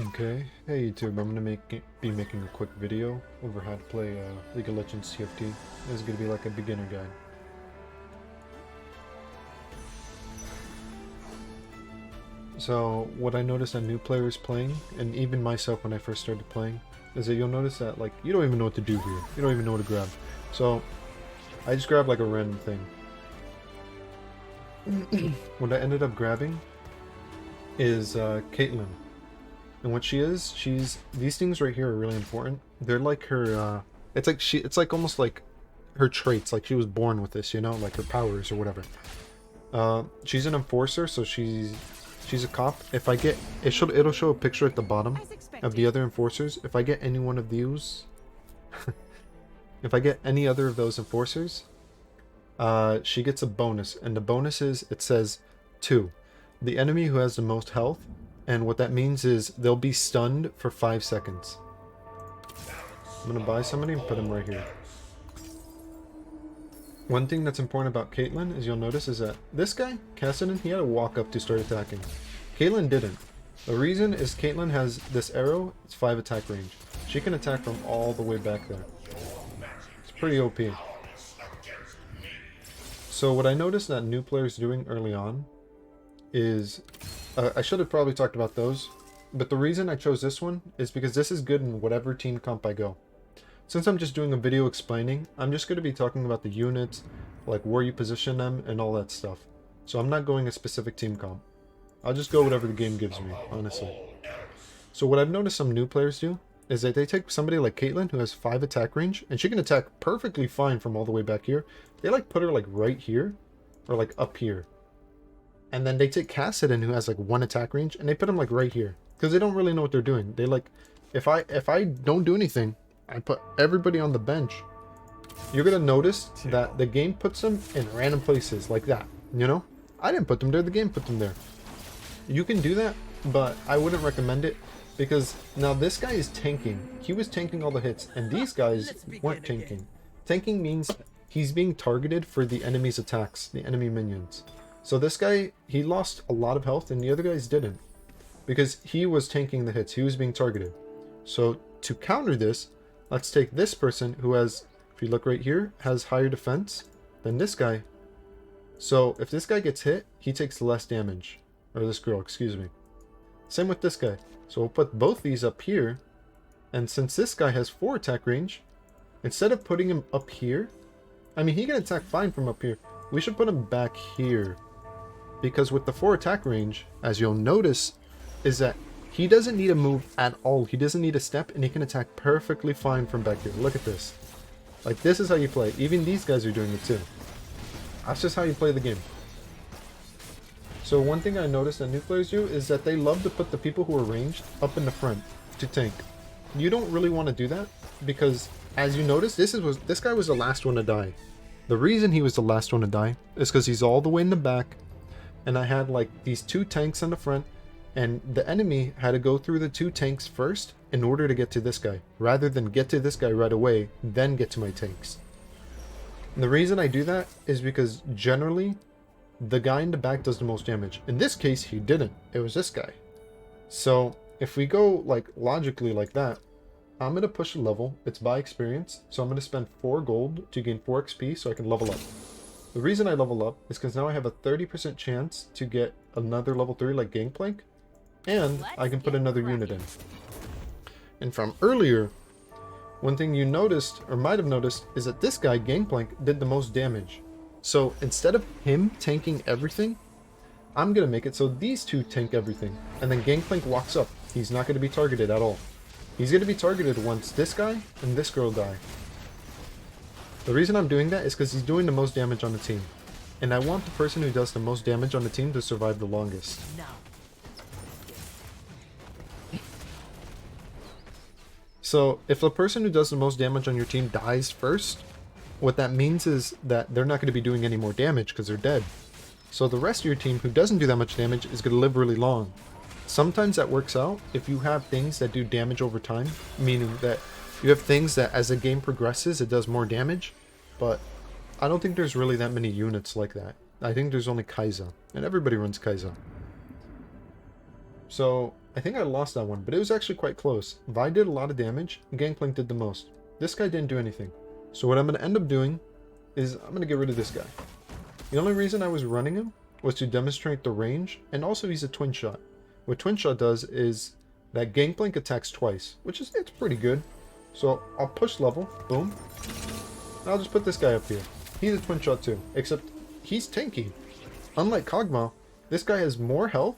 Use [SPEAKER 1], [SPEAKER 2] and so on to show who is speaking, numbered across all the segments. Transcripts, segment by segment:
[SPEAKER 1] Okay, hey YouTube, I'm gonna be making a quick video over how to play League of Legends TFT. This is gonna be like a beginner guide. So what I noticed on new players playing, and even myself when I first started playing, is that you'll notice that like you don't even know what to do here. You don't even know what to grab. So I just grabbed like a random thing. What I ended up grabbing is Caitlyn. And what she is, these things right here are really important. They're like her, it's like almost like her traits, like she was born with this, you know, like her powers or whatever. She's an enforcer, so she's a cop. If I get, it'll show a picture at the bottom of the other enforcers. If I get any one of these, if I get any other of those enforcers, she gets a bonus, and the bonus is, it says 2. The enemy who has the most health. And what that means is they'll be stunned for 5 seconds. I'm going to buy somebody and put him right here. One thing that's important about Caitlyn is you'll notice is that this guy, Cassidy, he had to walk up to start attacking. Caitlyn didn't. The reason is Caitlyn has this arrow, it's 5 attack range. She can attack from all the way back there. It's pretty OP. So what I noticed that new players doing early on is... I should have probably talked about those, but the reason I chose this one is because this is good in whatever team comp I go. Since I'm just doing a video explaining, I'm just going to be talking about the units, like where you position them and all that stuff. So I'm not going a specific team comp. I'll just go whatever the game gives me, honestly. So what I've noticed some new players do is that they take somebody like Caitlyn who has 5 attack range, and she can attack perfectly fine from all the way back here. They like put her like right here, or like up here. And then they take Cassidy who has like 1 attack range, and they put him like right here because they don't really know what they're doing. They like, if I don't do anything, I put everybody on the bench. You're gonna notice that the game puts them in random places like that. You know, I didn't put them there. The game put them there. You can do that, but I wouldn't recommend it because now this guy is tanking. He was tanking all the hits, and these guys weren't tanking. Tanking means he's being targeted for the enemy's attacks, the enemy minions. So this guy, he lost a lot of health and the other guys didn't. Because he was tanking the hits, he was being targeted. So to counter this, let's take this person who has, if you look right here, has higher defense than this guy. So if this guy gets hit, he takes less damage. Or this girl, excuse me. Same with this guy. So we'll put both these up here. And since this guy has 4 attack range, instead of putting him up here, I mean he can attack fine from up here. We should put him back here. Because with the 4 attack range, as you'll notice, is that he doesn't need a move at all. He doesn't need a step, and he can attack perfectly fine from back here. Look at this. Like, this is how you play. Even these guys are doing it too. That's just how you play the game. So one thing I noticed that new players do is that they love to put the people who are ranged up in the front to tank. You don't really want to do that because, as you notice, this guy was the last one to die. The reason he was the last one to die is because he's all the way in the back. And I had like these 2 tanks in the front, and the enemy had to go through the 2 tanks first in order to get to this guy, rather than get to this guy right away, then get to my tanks. And the reason I do that is because generally, the guy in the back does the most damage. In this case, he didn't. It was this guy. So if we go like logically like that, I'm going to push a level. It's by experience. So I'm going to spend 4 gold to gain 4 XP so I can level up. The reason I level up is because now I have a 30% chance to get another level 3 like Gangplank, and I can put another unit in. And from earlier, one thing you noticed, or might have noticed, is that this guy, Gangplank, did the most damage. So instead of him tanking everything, I'm going to make it so these 2 tank everything, and then Gangplank walks up. He's not going to be targeted at all. He's going to be targeted once this guy and this girl die. The reason I'm doing that is because he's doing the most damage on the team. And I want the person who does the most damage on the team to survive the longest. No. So, if the person who does the most damage on your team dies first, what that means is that they're not going to be doing any more damage because they're dead. So the rest of your team who doesn't do that much damage is going to live really long. Sometimes that works out if you have things that do damage over time, meaning that you have things that as the game progresses, it does more damage, but I don't think there's really that many units like that. I think there's only Kai'Sa, and everybody runs Kai'Sa. So I think I lost that one, but it was actually quite close. Vi did a lot of damage, and Gangplank did the most. This guy didn't do anything. So what I'm going to end up doing is I'm going to get rid of this guy. The only reason I was running him was to demonstrate the range, and also he's a twin shot. What twin shot does is that Gangplank attacks twice, which is, it's pretty good. So I'll push level, boom. And I'll just put this guy up here. He's a twin shot too, except he's tanky. Unlike Kog'Maw, this guy has more health,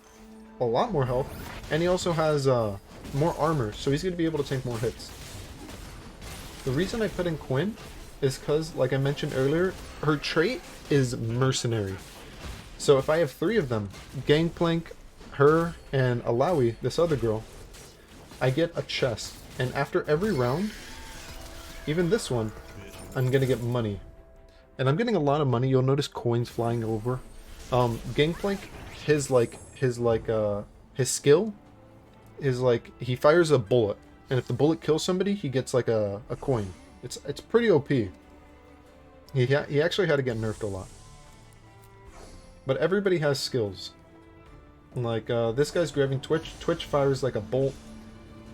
[SPEAKER 1] a lot more health, and he also has more armor, so he's going to be able to tank more hits. The reason I put in Quinn is because, like I mentioned earlier, her trait is mercenary. So if I have 3 of them, Gangplank, her, and Alawi, this other girl, I get a chest. And after every round, even this one, I'm going to get money. And I'm getting a lot of money. You'll notice coins flying over. Gangplank, his skill is like, he fires a bullet. And if the bullet kills somebody, he gets like a coin. It's pretty OP. He actually had to get nerfed a lot. But everybody has skills. Like, this guy's grabbing Twitch. Twitch fires like a bolt.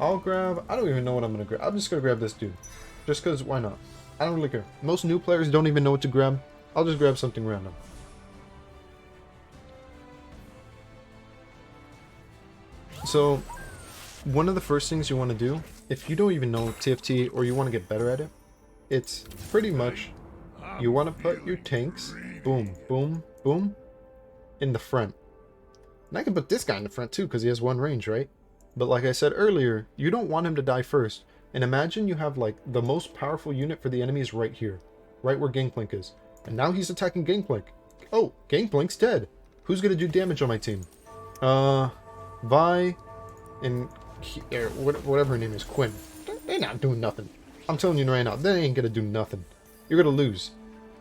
[SPEAKER 1] I'll grab... I don't even know what I'm going to grab. I'm just going to grab this dude. Just because, why not? I don't really care. Most new players don't even know what to grab. I'll just grab something random. So, one of the first things you want to do, if you don't even know TFT or you want to get better at it, it's pretty much you want to put your tanks, boom, boom, boom, in the front. And I can put this guy in the front too because he has 1 range, right? But like I said earlier, you don't want him to die first. And imagine you have like the most powerful unit for the enemy is right here, right where Gangplank is. And now he's attacking Gangplank. Oh, Gangplank's dead. Who's going to do damage on my team? Vi and whatever her name is, Quinn. They're not doing nothing. I'm telling you right now, they ain't going to do nothing. You're going to lose.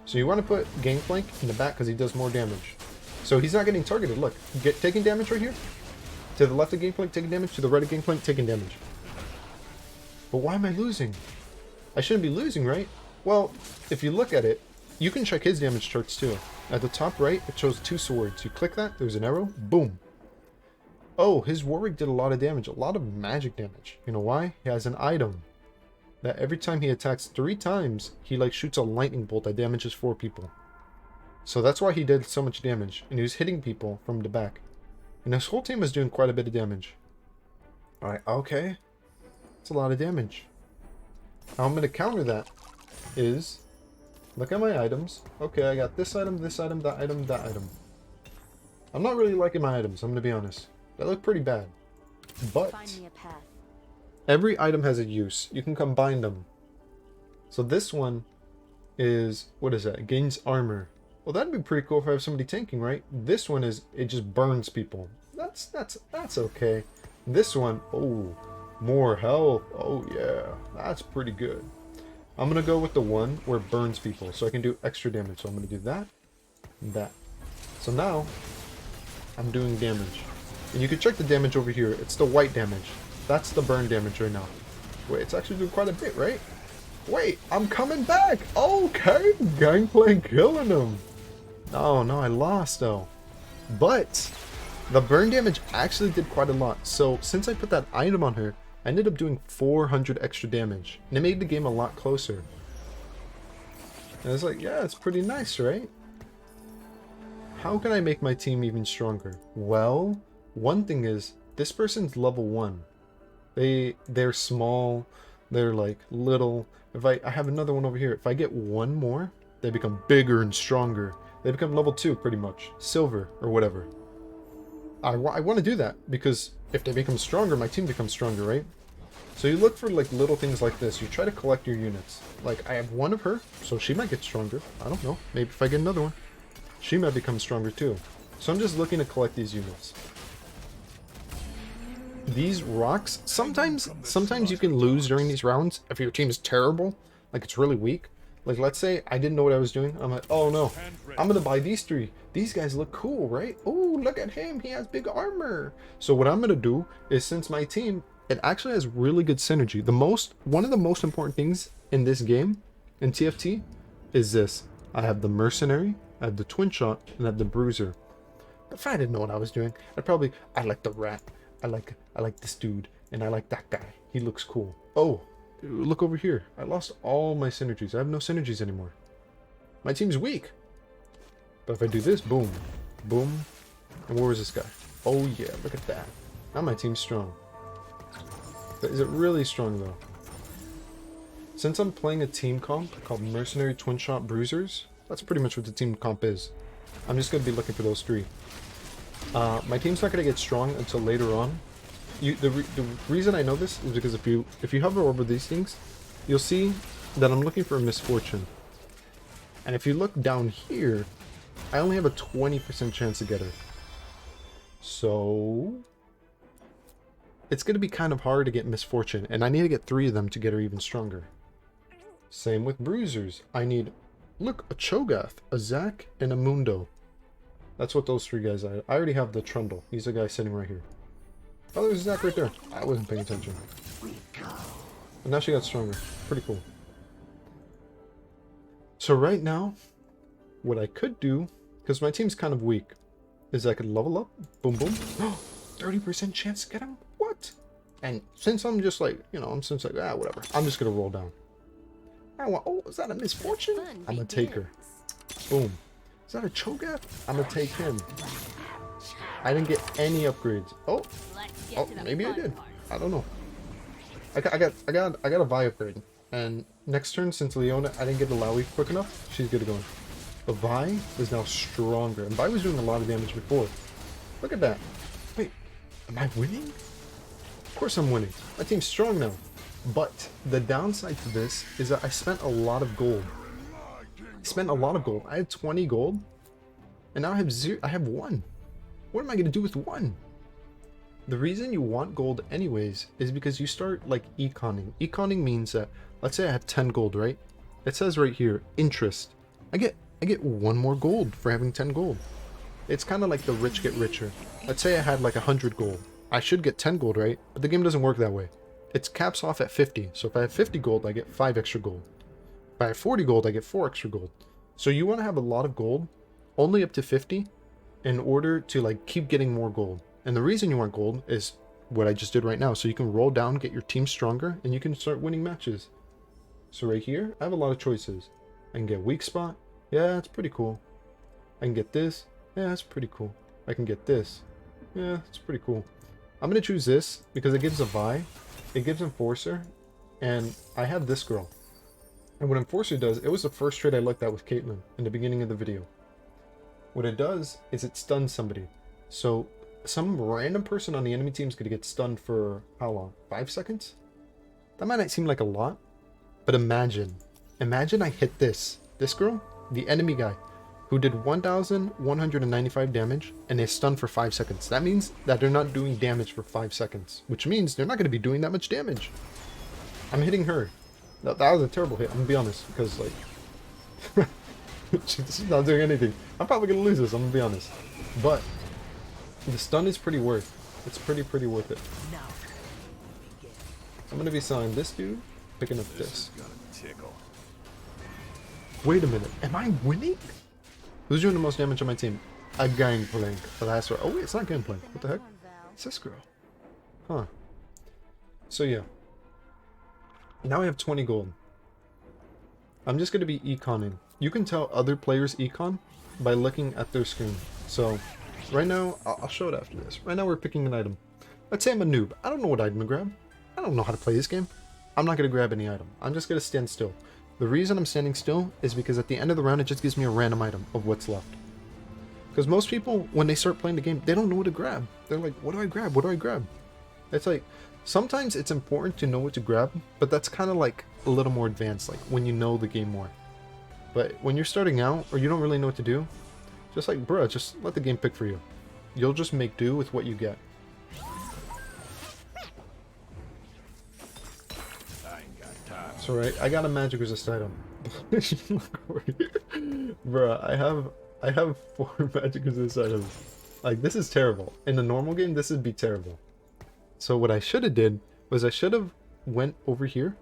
[SPEAKER 1] So you want to put Gangplank in the back because he does more damage. So he's not getting targeted. Look, taking damage right here. To the left of Gangplank, taking damage. To the right of Gangplank, taking damage. But why am I losing? I shouldn't be losing, right? Well, if you look at it, you can check his damage charts too. At the top right, it shows 2 swords. You click that, there's an arrow, boom. Oh, his Warwick did a lot of damage, a lot of magic damage. You know why? He has an item that every time he attacks 3 times, he like shoots a lightning bolt that damages 4 people. So that's why he did so much damage, and he was hitting people from the back. And his whole team was doing quite a bit of damage. Alright, okay. That's a lot of damage. How I'm going to counter that is, look at my items. Okay, I got this item, that item, that item. I'm not really liking my items, I'm going to be honest. They look pretty bad. But every item has a use. You can combine them. So this one is, what is that? It gains armor. Well, that'd be pretty cool if I have somebody tanking, right? This one is, it just burns people. That's okay. This one, oh, more health. Oh yeah, that's pretty good. I'm gonna go with the one where it burns people, so I can do extra damage. So I'm gonna do that, and that. So now, I'm doing damage. And you can check the damage over here. It's the white damage. That's the burn damage right now. Wait, it's actually doing quite a bit, right? Wait, I'm coming back! Okay, Gangplank killing him. Oh no, I lost though. But the burn damage actually did quite a lot. So since I put that item on her, I ended up doing 400 extra damage. And it made the game a lot closer. And I was like, yeah, it's pretty nice, right? How can I make my team even stronger? Well, one thing is, this person's level 1. They're small, they're like little. If I have another one over here, if I get one more, they become bigger and stronger. They become level 2 pretty much, silver or whatever. I want to do that because if they become stronger, my team becomes stronger, right? So you look for like little things like this. You try to collect your units. Like I have one of her, so she might get stronger. I don't know. Maybe if I get another one, she might become stronger too. So I'm just looking to collect these units. These rocks, sometimes you can lose during these rounds if your team is terrible, like it's really weak. Like let's say I didn't know what I was doing. I'm like, oh no, I'm gonna buy these 3. These guys look cool, right? Oh, look at him, he has big armor. So what I'm gonna do is, since my team, it actually has really good synergy. One of the most important things in this game, in TFT, is this. I have the mercenary, I have the twin shot, and I have the bruiser. If I didn't know what I was doing, I'd like the rat. I like this dude, and I like that guy. He looks cool. Oh, look over here. I lost all my synergies. I have no synergies anymore. My team's weak. But if I do this, boom, boom, and where was this guy? Oh yeah, look at that. Now my team's strong. But is it really strong though? Since I'm playing a team comp called Mercenary Twin Shot Bruisers, that's pretty much what the team comp is. I'm just going to be looking for those three. My team's not going to get strong until later on. The reason I know this is because if you hover over these things, you'll see that I'm looking for a misfortune. And if you look down here, I only have a 20% chance to get her. So it's going to be kind of hard to get misfortune, and I need to get 3 of them to get her even stronger. Same with bruisers. I need, look, a Cho'Gath, a Zac, and a Mundo. That's what those 3 guys are. I already have the Trundle. He's the guy sitting right here. Oh, there's Zac right there. I wasn't paying attention. And now she got stronger. Pretty cool. So right now, what I could do, because my team's kind of weak, is I could level up. Boom, boom. 30% chance to get him? What? And since I'm just like, you know, I'm just like, whatever. I'm just going to roll down. Oh, is that a misfortune? I'm going to take her. Boom. Is that a Cho'Gath? I'm going to take him. I didn't get any upgrades. Oh, maybe I did. I don't know. I got a Vi upgrade. And next turn, since Leona, I didn't get the Lowy quick enough, she's good to go. But Vi is now stronger. And Vi was doing a lot of damage before. Look at that. Wait, am I winning? Of course I'm winning. My team's strong now. But the downside to this is that I spent a lot of gold. I had 20 gold. And now I have 0. I have 1. What am I going to do with 1? The reason you want gold anyways is because you start like econing. Econing means that, let's say I have 10 gold, right? It says right here, interest. I get 1 more gold for having 10 gold. It's kind of like the rich get richer. Let's say I had like 100 gold. I should get 10 gold, right? But the game doesn't work that way. It caps off at 50. So if I have 50 gold, I get 5 extra gold. If I have 40 gold, I get 4 extra gold. So you want to have a lot of gold, only up to 50, in order to like keep getting more gold. And the reason you want gold is what I just did right now. So you can roll down, get your team stronger, and you can start winning matches. So right here, I have a lot of choices. I can get weak spot. Yeah, that's pretty cool. I can get this. Yeah, that's pretty cool. I can get this. Yeah, that's pretty cool. I'm going to choose this because it gives a Vi. It gives Enforcer. And I have this girl. And what Enforcer does, it was the first trait I looked at with Caitlyn in the beginning of the video. What it does is it stuns somebody. So some random person on the enemy team is going to get stunned for how long? 5 seconds? That might not seem like a lot, but imagine I hit this girl, the enemy guy, who did 1,195 damage and is stunned for 5 seconds. That means that they're not doing damage for 5 seconds, which means they're not going to be doing that much damage. I'm hitting her. That was a terrible hit, I'm going to be honest, because like, she's not doing anything. I'm probably going to lose this, I'm going to be honest. But the stun is pretty worth. It's pretty worth it. I'm going to be selling this dude, picking up this. Wait a minute, am I winning? Who's doing the most damage on my team? A Gangplank. Oh, that's right. Oh wait, it's not Gangplank. What the heck? It's this girl. Huh. So yeah. Now I have 20 gold. I'm just going to be econing. You can tell other players econ by looking at their screen. So right now, I'll show it after this. Right now we're picking an item. Let's say I'm a noob. I don't know what item to grab. I don't know how to play this game. I'm not going to grab any item. I'm just going to stand still. The reason I'm standing still is because at the end of the round, it just gives me a random item of what's left. Because most people, when they start playing the game, they don't know what to grab. They're like, what do I grab? What do I grab? It's like, sometimes it's important to know what to grab, but that's kind of like a little more advanced, like when you know the game more. But when you're starting out, or you don't really know what to do, just like, bruh, just let the game pick for you. You'll just make do with what you get. So right, I got a magic resist item. Look over here. Bruh, I have 4 magic resist items. Like, this is terrible. In the normal game, this would be terrible. So what I should have did was I should have went over here.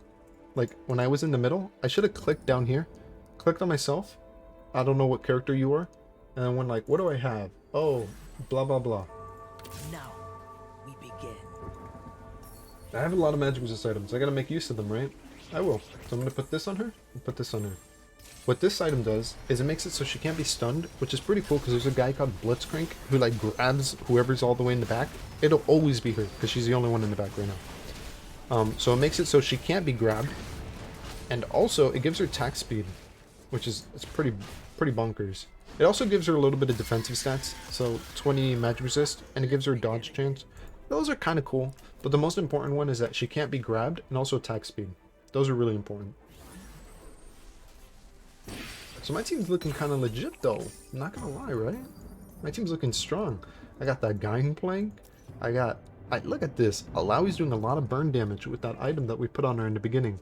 [SPEAKER 1] Like, when I was in the middle, I should have clicked down here. Clicked on myself. I don't know what character you are. And then went like, what do I have? Oh, blah, blah, blah.
[SPEAKER 2] Now we begin.
[SPEAKER 1] I have a lot of magic resist items. I gotta make use of them, right? I will. So I'm gonna put this on her and put this on her. What this item does is it makes it so she can't be stunned, which is pretty cool because there's a guy called Blitzcrank who like grabs whoever's all the way in the back. It'll always be her because she's the only one in the back right now. So it makes it so she can't be grabbed, and also it gives her attack speed, which is it's pretty bonkers. It also gives her a little bit of defensive stats, so 20 magic resist, and it gives her a dodge chance. Those are kind of cool, but the most important one is that she can't be grabbed and also attack speed. Those are really important. So my team's looking kind of legit though, I'm not gonna lie, right? My team's looking strong. I got that Gain playing. Look at this. Alawi's doing a lot of burn damage with that item that we put on her in the beginning.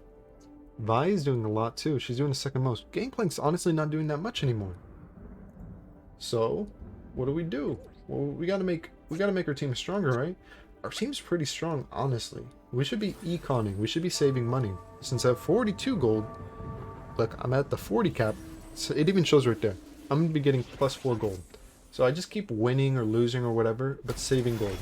[SPEAKER 1] Vi is doing a lot too. She's doing the second most. Gangplank's honestly not doing that much anymore. So, what do? Well, we gotta make our team stronger, right? Our team's pretty strong, honestly. We should be econing. We should be saving money. Since I have 42 gold, look, I'm at the 40 cap. So it even shows right there. I'm gonna be getting plus 4 gold. So I just keep winning or losing or whatever, but saving gold.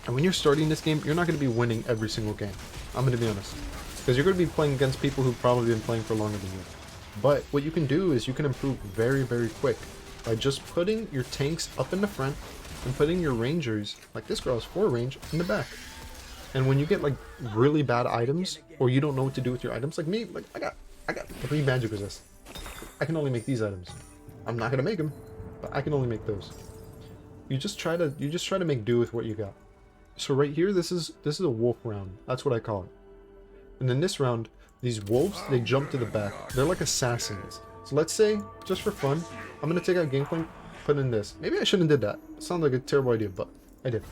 [SPEAKER 1] And when you're starting this game, you're not gonna be winning every single game. I'm gonna be honest. Because you're gonna be playing against people who've probably been playing for longer than you. But what you can do is you can improve very, very quick by just putting your tanks up in the front and putting your rangers, like this girl has 4 range, in the back. And when you get like really bad items, or you don't know what to do with your items, like me, like I got 3 magic resist. I can only make these items. I'm not gonna make them, but I can only make those. You just try to make do with what you got. So right here, this is a wolf round. That's what I call it. And in this round, these wolves, they jump to the back. They're like assassins. So let's say, just for fun, I'm gonna take out Gangplank, put in this. Maybe I shouldn't have did that. It sounds like a terrible idea, but I did.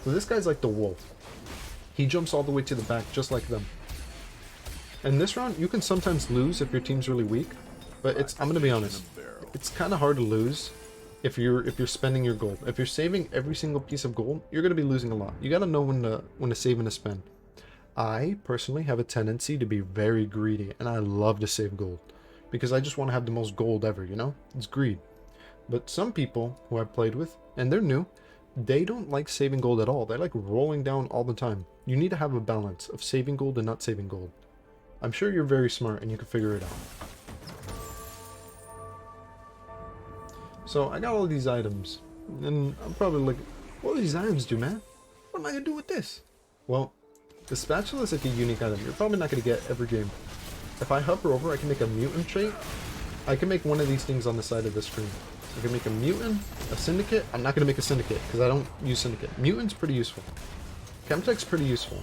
[SPEAKER 1] So this guy's like the wolf. He jumps all the way to the back, just like them. And this round, you can sometimes lose if your team's really weak, but I'm gonna be honest, it's kind of hard to lose if you're spending your gold. If you're saving every single piece of gold, you're gonna be losing a lot. You gotta know when to save and to spend. I personally have a tendency to be very greedy, and I love to save gold because I just want to have the most gold ever, you know? It's greed. But some people who I've played with, and they're new, they don't like saving gold at all. They like rolling down all the time. You need to have a balance of saving gold and not saving gold. I'm sure you're very smart and you can figure it out. So I got all these items, and I'm probably like, what do these items do, man? What am I gonna do with this? Well, the spatula is like a unique item. You're probably not gonna get every game. If I hover over, I can make a mutant trait. I can make one of these things on the side of the screen. I can make a mutant, a syndicate. I'm not gonna make a syndicate because I don't use syndicate. Mutant's pretty useful. Chemtech's pretty useful.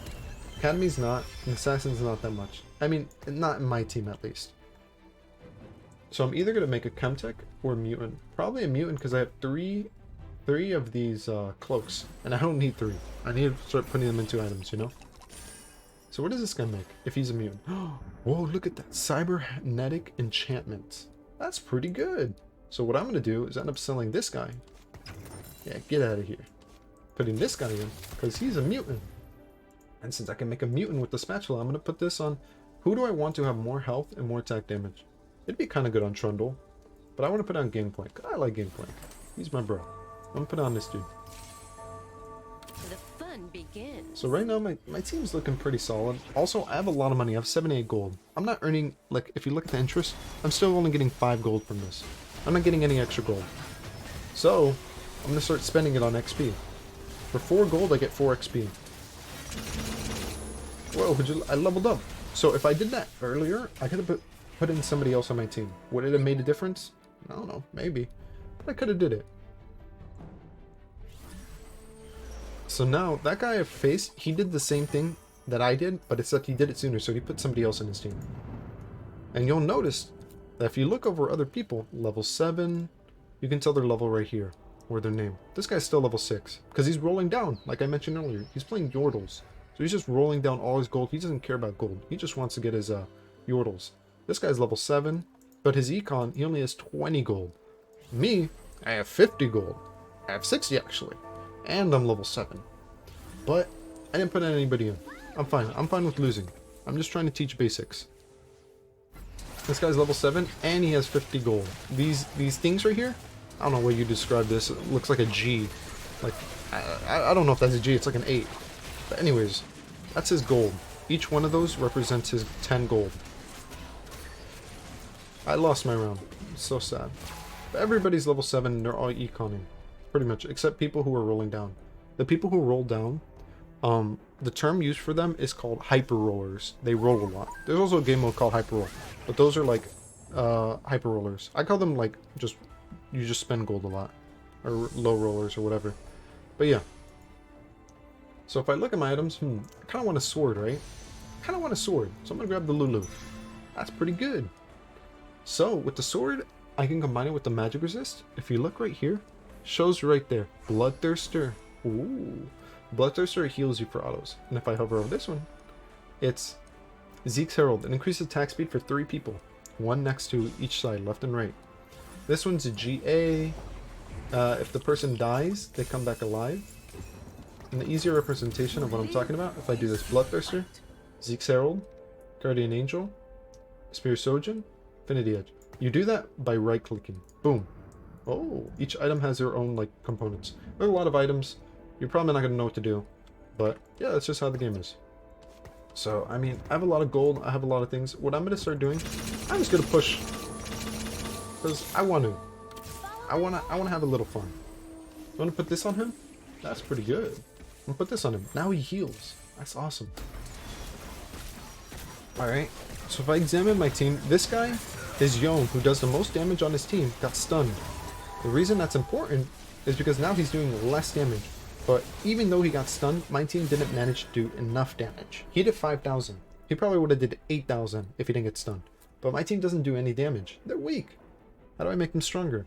[SPEAKER 1] Academy's not, and Assassin's not that much. I mean, not in my team at least. So I'm either gonna make a Chemtech or a mutant. Probably a mutant because I have three of these cloaks, and I don't need 3. I need to start putting them into items, you know. So what does this guy make if he's a mutant? Whoa, look at that cybernetic enchantment. That's pretty good. So what I'm gonna do is end up selling this guy. Yeah, get out of here. Putting this guy in because he's a mutant. And since I can make a mutant with the spatula, I'm gonna put this on. Who do I want to have more health and more attack damage? It'd be kind of good on Trundle, but I want to put on Gangplank. I like Gangplank. He's my bro. I'm gonna put on this dude.
[SPEAKER 2] The fun begins.
[SPEAKER 1] So right now my team's looking pretty solid. Also, I have a lot of money. I have 78 gold. I'm not earning, like, if you look at the interest, I'm still only getting 5 gold from this. I'm not getting any extra gold. So, I'm gonna start spending it on XP. For 4 gold, I get 4 XP. Whoa, I leveled up. So if I did that earlier, I could have put in somebody else on my team. Would it have made a difference? I don't know, maybe. But I could have did it. So now, that guy I faced, he did the same thing that I did, but except he did it sooner, so he put somebody else in his team. And you'll notice that if you look over other people, level 7, you can tell their level right here, or their name. This guy's still level 6, because he's rolling down, like I mentioned earlier. He's playing Yordles. So he's just rolling down all his gold. He doesn't care about gold. He just wants to get his Yordles. This guy's level 7, but his econ, he only has 20 gold. Me, I have 50 gold. I have 60 actually. And I'm level 7. But I didn't put anybody in. I'm fine. I'm fine with losing. I'm just trying to teach basics. This guy's level 7 and he has 50 gold. These things right here, I don't know what you describe this. It looks like a G. Like I don't know if that's a G. It's like an 8. But anyways, that's his gold. Each one of those represents his 10 gold. I lost my round. It's so sad. But everybody's level 7 and they're all econing. Pretty much, except people who are rolling down. The people who roll down, the term used for them is called hyper rollers. They roll a lot. There's also a game mode called hyper roll, but those are like hyper rollers. I call them like you just spend gold a lot, or low rollers or whatever. But yeah. So if I look at my items, I kind of want a sword, right? I kind of want a sword, so I'm gonna grab the Lulu. That's pretty good. So with the sword, I can combine it with the magic resist. If you look right here, shows right there, Bloodthirster. Ooh. Bloodthirster heals you for autos. And if I hover over this one, it's Zeke's Herald. It increases attack speed for 3 people. 1 next to each side, left and right. This one's a GA. If the person dies, they come back alive. And the easier representation of what I'm talking about, if I do this, Bloodthirster, Zeke's Herald, Guardian Angel, Spear Sojourn, Infinity Edge. You do that by right-clicking. Boom. Oh, each item has their own like components. There are a lot of items. You're probably not going to know what to do. But yeah, that's just how the game is. So, I mean, I have a lot of gold. I have a lot of things. What I'm going to start doing, I'm just going to push. Because I want to. I want to have a little fun. You want to put this on him? That's pretty good. I'm going to put this on him. Now he heals. That's awesome. Alright. So if I examine my team, this guy is Yon, who does the most damage on his team, got stunned. The reason that's important is because now he's doing less damage. But even though he got stunned, my team didn't manage to do enough damage. He did 5,000. He probably would have did 8,000 if he didn't get stunned. But my team doesn't do any damage. They're weak. How do I make them stronger?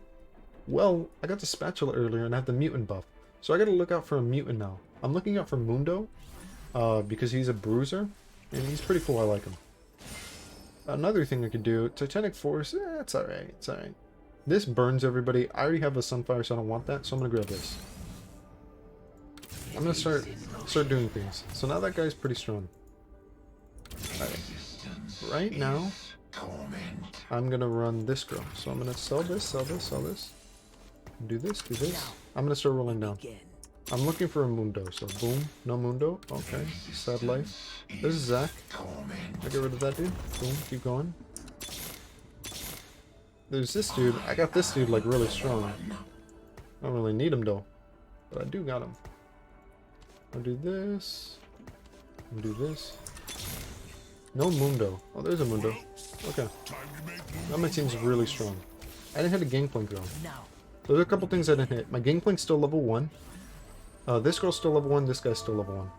[SPEAKER 1] Well, I got the spatula earlier and I have the mutant buff. So I gotta look out for a mutant now. I'm looking out for Mundo, because he's a bruiser. And he's pretty cool, I like him. Another thing I could do, Titanic Force, it's alright, it's alright. This burns everybody. I already have a Sunfire, so I don't want that, so I'm gonna grab this. I'm gonna start doing things. So now that guy's pretty strong. Alright. Right now, I'm gonna run this girl. So I'm gonna sell this, sell this, sell this. Do this, do this. I'm gonna start rolling down. I'm looking for a Mundo, so boom, no Mundo. Okay, sad life. This is Zach. I get rid of that dude. Boom, keep going. There's this dude. I got this dude like really strong. I don't really need him though, but I do got him. I'll do this. I'll do this. No Mundo. Oh, there's a Mundo. Okay. Now my team's really strong. I didn't hit a Gangplank though. There's a couple things I didn't hit. My Gangplank's still level 1. This girl's still level 1. This guy's still level 1.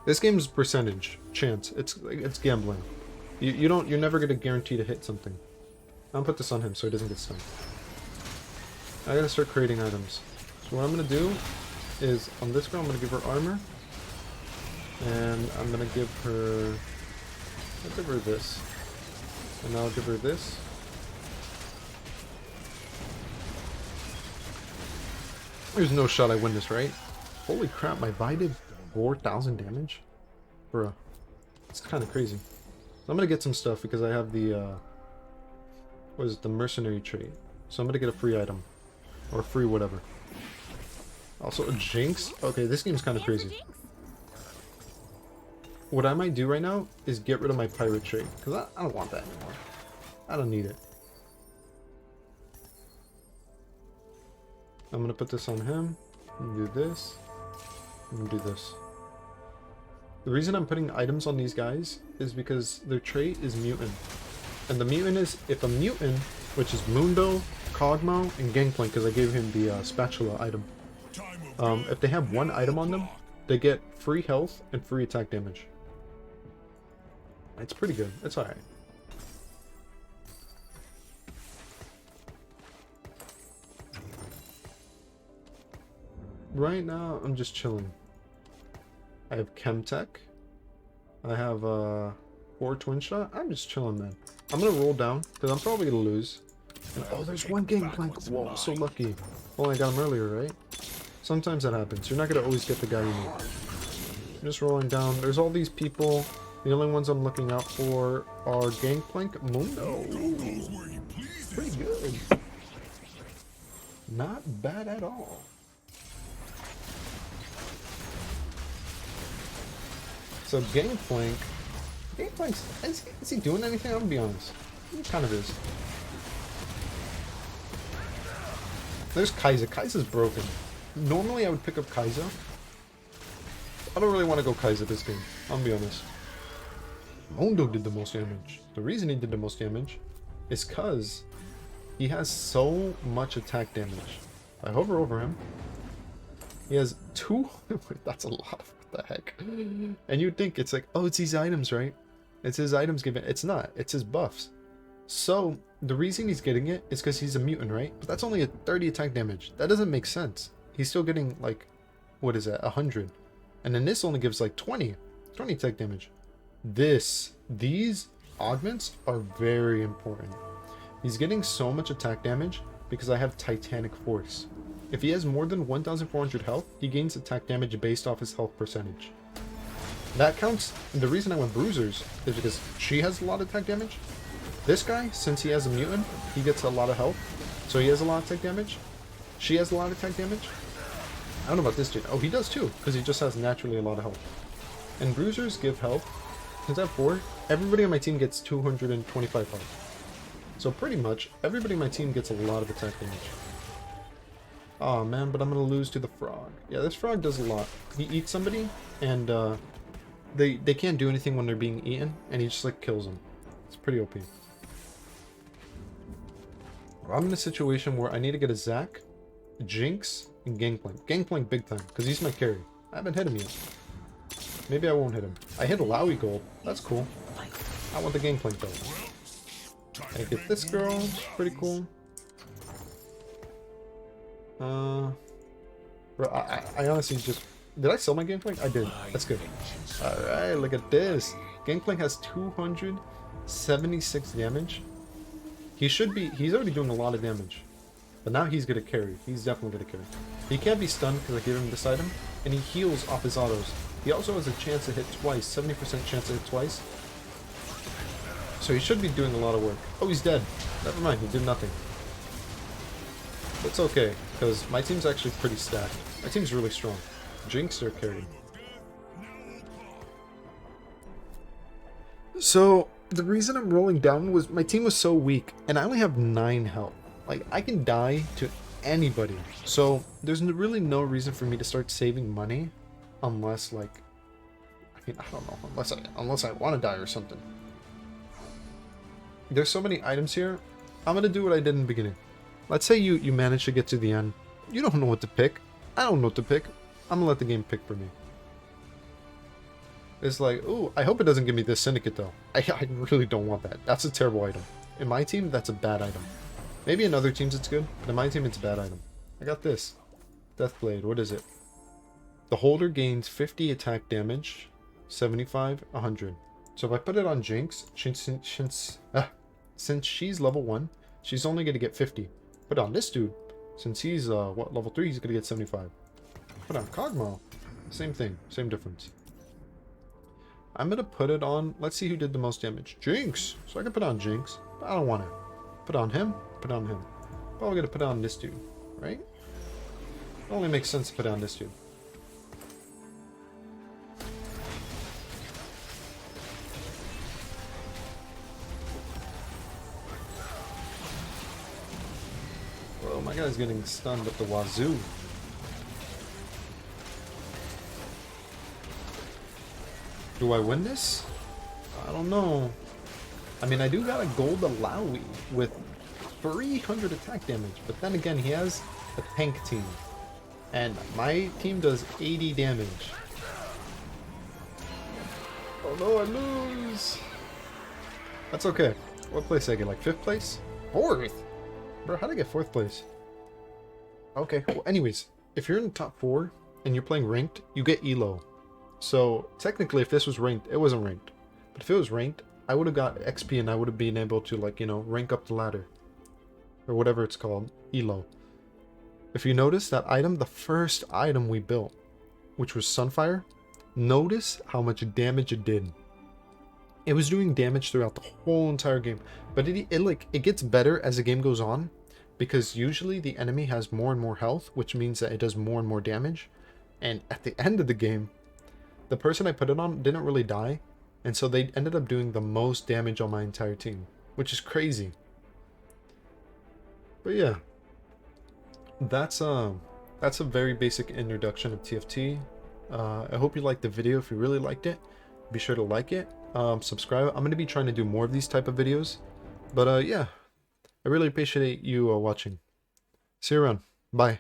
[SPEAKER 1] This game's percentage, chance. It's gambling. You're never gonna guarantee to hit something. I'll put this on him so he doesn't get stunned. I gotta start creating items. So what I'm gonna do is on this girl I'm gonna give her armor, and I'm gonna give her. I'll give her this, and I'll give her this. There's no shot I win this, right? Holy crap! My Vi did 4,000 damage, bruh. It's kind of crazy. So I'm gonna get some stuff because I have the what is it, the mercenary trait. So I'm gonna get a free item, or free whatever. Also a Jinx. Okay, this game's kind of crazy. What I might do right now is get rid of my pirate trait because I don't want that anymore. I don't need it. I'm gonna put this on him. And do this. And do this. The reason I'm putting items on these guys is because their trait is mutant. And the mutant is, if a mutant, which is Mundo, Cogmo, and Gangplank, because I gave him the spatula item. If they have one item on them, they get free health and free attack damage. It's pretty good. It's alright. Right now, I'm just chilling. I have Chemtech. I have 4 Twin Shot. I'm just chilling, man. I'm gonna roll down because I'm probably gonna lose. And, oh, there's one Gangplank. Whoa, I'm so lucky. Oh, I got him earlier, right? Sometimes that happens. You're not gonna always get the guy you need. I'm just rolling down. There's all these people. The only ones I'm looking out for are Gangplank, Mundo. Pretty good. Not bad at all. So Gangplank, is he doing anything? I'm gonna be honest. He kind of is. There's Kaiser. Kaiser's broken. Normally I would pick up Kaiser. I don't really want to go Kaiser this game. I'm gonna be honest. Mondo did the most damage. The reason he did the most damage is because he has so much attack damage. I hover over him. He has two. That's a lot. What the heck? And you'd think it's like, oh, it's these items, right? It's his items given. It's not. It's his buffs. So the reason he's getting it is because he's a mutant, right? But that's only a 30 attack damage. That doesn't make sense. He's still getting like, what is that? 100. And then this only gives like 20 attack damage. These augments are very important. He's getting so much attack damage because I have Titanic Force. If he has more than 1,400 health, he gains attack damage based off his health percentage. That counts. And the reason I went Bruisers is because she has a lot of attack damage. This guy, since he has a mutant, he gets a lot of health. So he has a lot of attack damage. She has a lot of attack damage. I don't know about this dude. Oh, he does too, because he just has naturally a lot of health. And Bruisers give health. Since I have 4, everybody on my team gets 225 health. So pretty much, everybody on my team gets a lot of attack damage. Oh man, but I'm gonna lose to the frog. Yeah, this frog does a lot. He eats somebody, and they can't do anything when they're being eaten, and he just like kills them. It's pretty OP. I'm in a situation where I need to get a Zac, Jinx, and Gangplank. Gangplank big time, because he's my carry. I haven't hit him yet. Maybe I won't hit him. I hit Lowy Gold. That's cool. I want the Gangplank though. I get this girl. Pretty cool. Bro, I honestly just... Did I sell my Gangplank? I did. That's good. Alright, look at this. Gangplank has 276 damage. He's already doing a lot of damage. But now he's gonna carry. He's definitely gonna carry. He can't be stunned because I gave him this item. And he heals off his autos. He also has a chance to hit twice. 70% chance to hit twice. So he should be doing a lot of work. Oh, he's dead. Never mind, he did nothing. It's okay, because my team's actually pretty stacked. My team's really strong. Jinx are carrying. So, the reason I'm rolling down was my team was so weak, and I only have 9 health. Like, I can die to anybody. So, there's really no reason for me to start saving money, unless, like, I mean, I don't know, unless I want to die or something. There's so many items here. I'm gonna do what I did in the beginning. Let's say you manage to get to the end. You don't know what to pick. I don't know what to pick. I'm gonna let the game pick for me. It's like, ooh, I hope it doesn't give me this Syndicate though. I really don't want that. That's a terrible item. In my team, that's a bad item. Maybe in other teams it's good, but in my team it's a bad item. I got this. Deathblade, what is it? The holder gains 50 attack damage, 75, 100. So if I put it on Jinx, since she's level 1, she's only going to get 50. Put on this dude, since he's level 3, he's going to get 75. Put on Kog'Maw, same thing, same difference. I'm going to put it on, let's see who did the most damage. Jinx! So I can put on Jinx, but I don't want to. Put on him, put on him. Probably going to put on this dude, right? It only makes sense to put on this dude. Whoa, my guy's getting stunned at the wazoo. Do I win this? I don't know. I mean, I do got a gold Alawi with 300 attack damage, but then again, he has a tank team. And my team does 80 damage. Oh no, I lose! That's okay. What place did I get? Like 5th place? 4th? Bro, how'd I get 4th place? Okay, well anyways, if you're in the top 4 and you're playing ranked, you get elo. So technically if this was ranked, it wasn't ranked. But if it was ranked, I would have got XP and I would have been able to, like, you know, rank up the ladder. Or whatever it's called, elo. If you notice that item, the first item we built, which was Sunfire, notice how much damage it did. It was doing damage throughout the whole entire game, but it gets better as the game goes on, because usually the enemy has more and more health, which means that it does more and more damage, and at the end of the game, the person I put it on didn't really die, and so they ended up doing the most damage on my entire team, which is crazy. But yeah, that's a very basic introduction of TFT. I hope you liked the video. If you really liked it, be sure to like it, subscribe. I'm going to be trying to do more of these type of videos. But yeah, I really appreciate you watching. See you around. Bye.